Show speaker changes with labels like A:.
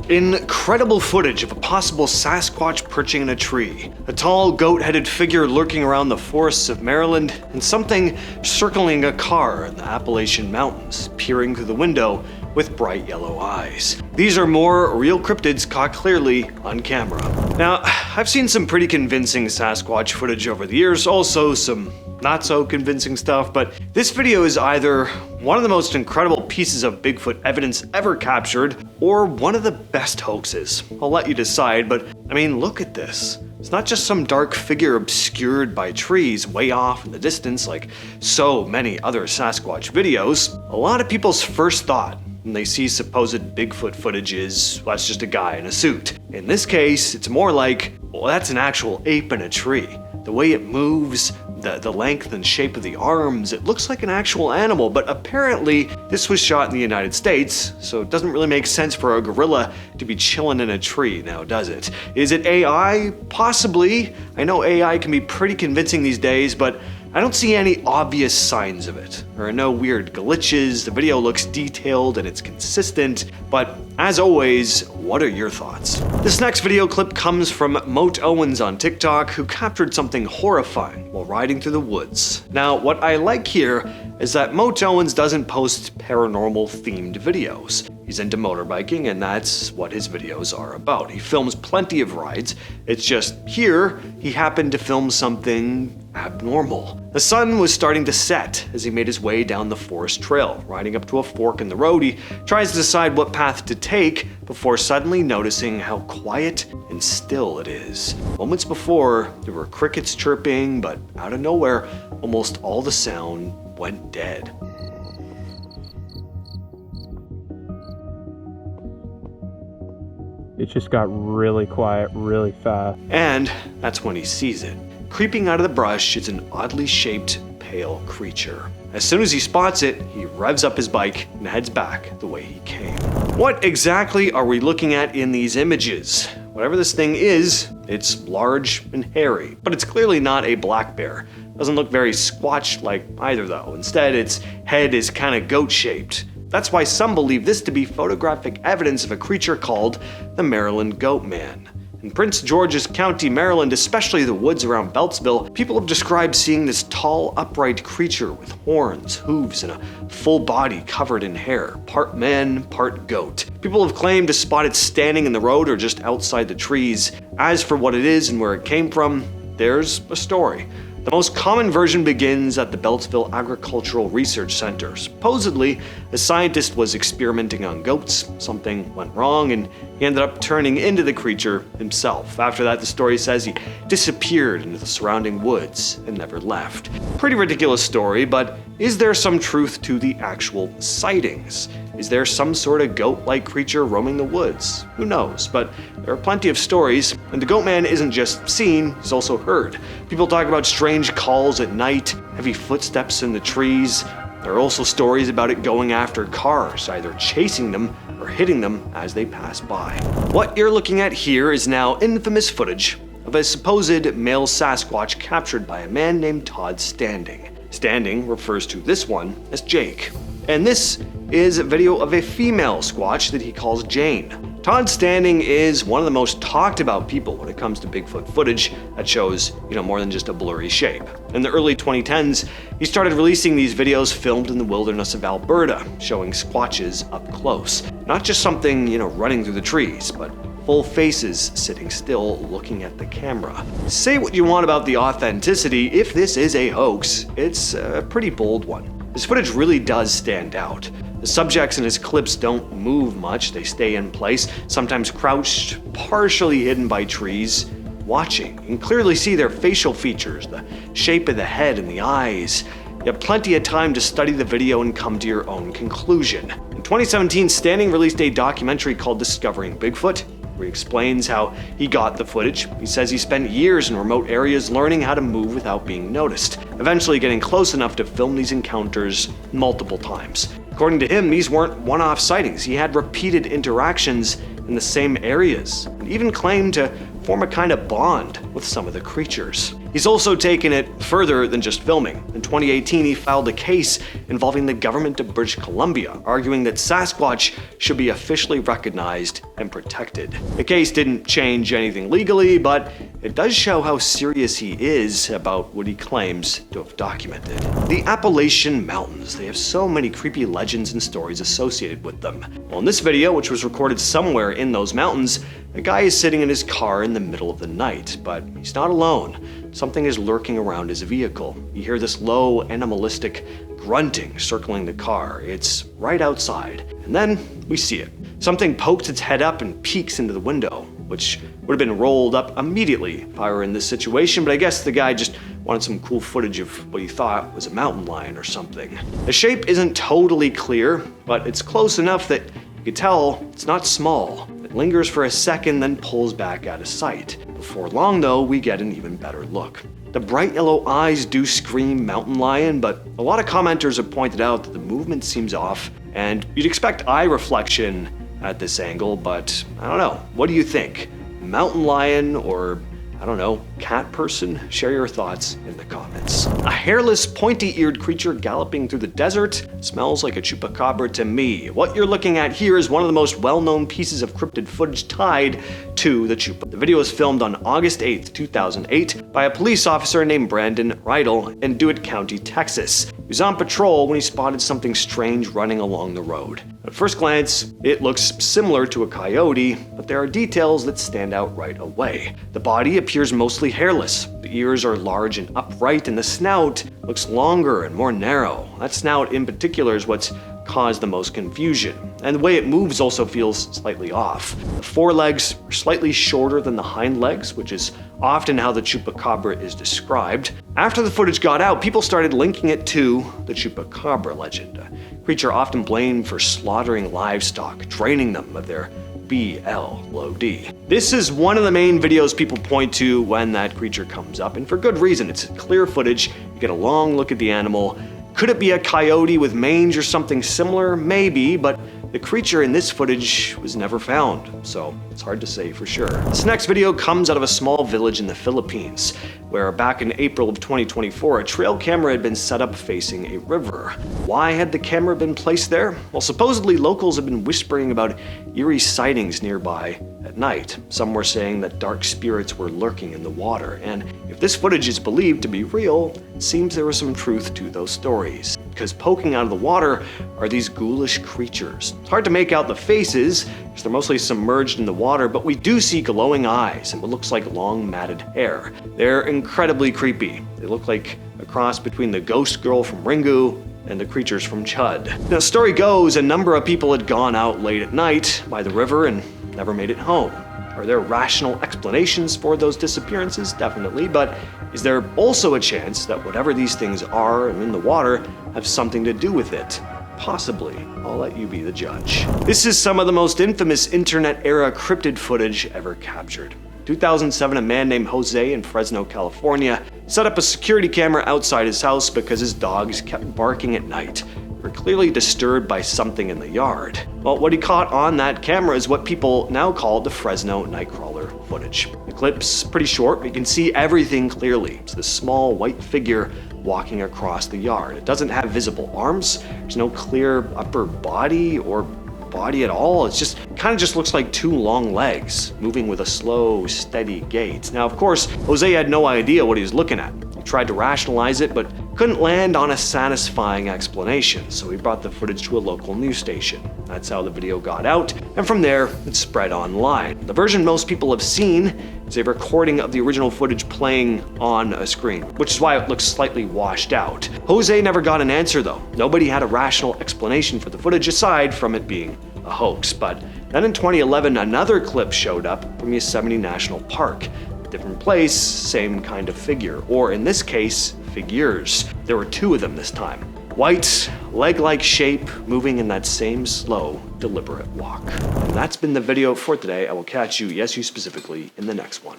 A: Incredible footage of a possible Sasquatch perching in a tree, a tall goat-headed figure lurking around the forests of Maryland, and something circling a car in the Appalachian mountains, peering through the window with bright yellow eyes. These are more real cryptids caught clearly on camera. Now, I've seen some pretty convincing Sasquatch footage over the years, also some not so convincing stuff, but this video is either one of the most incredible pieces of Bigfoot evidence ever captured, or one of the best hoaxes. I'll let you decide, but I mean, look at this. It's not just some dark figure obscured by trees way off in the distance like so many other Sasquatch videos. A lot of people's first thought when they see supposed Bigfoot footage is, well, that's just a guy in a suit. In this case, it's more like, well, that's an actual ape in a tree. The way it moves, the length and shape of the arms, it looks like an actual animal, but apparently this was shot in the United States, so it doesn't really make sense for a gorilla to be chilling in a tree now, does it? Is it AI? Possibly. I know AI can be pretty convincing these days, but I don't see any obvious signs of it. There are no weird glitches, the video looks detailed and it's consistent, but as always, what are your thoughts? This next video clip comes from Moat Owens on TikTok, who captured something horrifying while riding through the woods. Now, what I like here is that Moat Owens doesn't post paranormal themed videos. He's into motorbiking, and that's what his videos are about. He films plenty of rides. It's just here, he happened to film something abnormal. The sun was starting to set as he made his way down the forest trail. Riding up to a fork in the road, he tries to decide what path to take before suddenly noticing how quiet and still it is. Moments before, there were crickets chirping, but out of nowhere, almost all the sound went dead.
B: It just got really quiet really fast.
A: And that's when he sees it. Creeping out of the brush is an oddly shaped, pale creature. As soon as he spots it, he revs up his bike and heads back the way he came. What exactly are we looking at in these images? Whatever this thing is, it's large and hairy, but it's clearly not a black bear. Doesn't look very Squatch-like either though. Instead, its head is kind of goat-shaped. That's why some believe this to be photographic evidence of a creature called the Maryland Goatman. In Prince George's County, Maryland, especially the woods around Beltsville, people have described seeing this tall, upright creature with horns, hooves, and a full body covered in hair, part man, part goat. People have claimed to spot it standing in the road or just outside the trees. As for what it is and where it came from, there's a story. The most common version begins at the Beltsville Agricultural Research Center. Supposedly, a scientist was experimenting on goats, something went wrong, and he ended up turning into the creature himself. After that, the story says he disappeared into the surrounding woods and never left. Pretty ridiculous story, but is there some truth to the actual sightings? Is there some sort of goat-like creature roaming the woods? Who knows, but there are plenty of stories, and the Goatman isn't just seen, he's also heard. People talk about strange calls at night, heavy footsteps in the trees. There are also stories about it going after cars, either chasing them or hitting them as they pass by. What you're looking at here is now infamous footage of a supposed male Sasquatch captured by a man named Todd Standing. Standing refers to this one as Jake. And this is a video of a female Squatch that he calls Jane. Todd Standing is one of the most talked about people when it comes to Bigfoot footage that shows, more than just a blurry shape. In the early 2010s, he started releasing these videos filmed in the wilderness of Alberta, showing Squatches up close. Not just something, running through the trees, but full faces sitting still looking at the camera. Say what you want about the authenticity, if this is a hoax, it's a pretty bold one. This footage really does stand out. The subjects in his clips don't move much, they stay in place, sometimes crouched, partially hidden by trees, watching. You can clearly see their facial features, the shape of the head and the eyes. You have plenty of time to study the video and come to your own conclusion. In 2017, Standing released a documentary called Discovering Bigfoot, where he explains how he got the footage. He says he spent years in remote areas learning how to move without being noticed, eventually getting close enough to film these encounters multiple times. According to him, these weren't one-off sightings. He had repeated interactions in the same areas, and even claimed to form a kind of bond with some of the creatures. He's also taken it further than just filming. In 2018, he filed a case involving the government of British Columbia, arguing that Sasquatch should be officially recognized and protected. The case didn't change anything legally, but it does show how serious he is about what he claims to have documented. The Appalachian Mountains, they have so many creepy legends and stories associated with them. Well, in this video, which was recorded somewhere in those mountains, a guy is sitting in his car in the middle of the night, but he's not alone. Something is lurking around his vehicle. You hear this low, animalistic grunting circling the car. It's right outside. And then we see it. Something pokes its head up and peeks into the window, which would have been rolled up immediately if I were in this situation, but I guess the guy just wanted some cool footage of what he thought was a mountain lion or something. The shape isn't totally clear, but it's close enough that you can tell it's not small. It lingers for a second, then pulls back out of sight. Before long, though, we get an even better look. The bright yellow eyes do scream mountain lion, but a lot of commenters have pointed out that the movement seems off, and you'd expect eye reflection at this angle, but I don't know. What do you think? Mountain lion or, I don't know, cat person? Share your thoughts in the comments. A hairless, pointy-eared creature galloping through the desert smells like a chupacabra to me. What you're looking at here is one of the most well-known pieces of cryptid footage tied to the chupa. The video was filmed on August 8th, 2008 by a police officer named Brandon Rydell in DeWitt County, Texas. He was on patrol when he spotted something strange running along the road. At first glance, it looks similar to a coyote, but there are details that stand out right away. The body appears mostly hairless. The ears are large and upright, and the snout looks longer and more narrow. That snout in particular is what's caused the most confusion, and the way it moves also feels slightly off. The forelegs are slightly shorter than the hind legs, which is often how the chupacabra is described. After the footage got out, people started linking it to the chupacabra legend, a creature often blamed for slaughtering livestock, draining them of their BLOD. This is one of the main videos people point to when that creature comes up, and for good reason. It's clear footage, you get a long look at the animal. Could it be a coyote with mange or something similar? Maybe, but the creature in this footage was never found, so it's hard to say for sure. This next video comes out of a small village in the Philippines, where back in April of 2024, a trail camera had been set up facing a river. Why had the camera been placed there? Well, supposedly locals have been whispering about eerie sightings nearby at night. Some were saying that dark spirits were lurking in the water, and if this footage is believed to be real, it seems there was some truth to those stories. Because poking out of the water are these ghoulish creatures. It's hard to make out the faces, because they're mostly submerged in the water, but we do see glowing eyes and what looks like long matted hair. They're incredibly creepy. They look like a cross between the ghost girl from Ringu and the creatures from Chud. Now, the story goes a number of people had gone out late at night by the river and never made it home. Are there rational explanations for those disappearances? Definitely, but is there also a chance that whatever these things are in the water have something to do with it? Possibly. I'll let you be the judge. This is some of the most infamous internet-era cryptid footage ever captured. In 2007, a man named Jose in Fresno, California, set up a security camera outside his house because his dogs kept barking at night. Were clearly disturbed by something in the yard. Well, what he caught on that camera is what people now call the Fresno Nightcrawler footage. The clip's pretty short, but you can see everything clearly. It's this small white figure walking across the yard. It doesn't have visible arms. There's no clear upper body or body at all. It's just kind of just looks like two long legs moving with a slow, steady gait. Now, of course, Jose had no idea what he was looking at. He tried to rationalize it, but couldn't land on a satisfying explanation, so he brought the footage to a local news station. That's how the video got out, and from there, it spread online. The version most people have seen is a recording of the original footage playing on a screen, which is why it looks slightly washed out. Jose never got an answer though. Nobody had a rational explanation for the footage aside from it being a hoax. But then in 2011, another clip showed up from Yosemite National Park. Different place, same kind of figure, or in this case, figures. There were two of them this time. White, leg-like shape, moving in that same slow, deliberate walk. And that's been the video for today. I will catch you, yes you specifically, in the next one.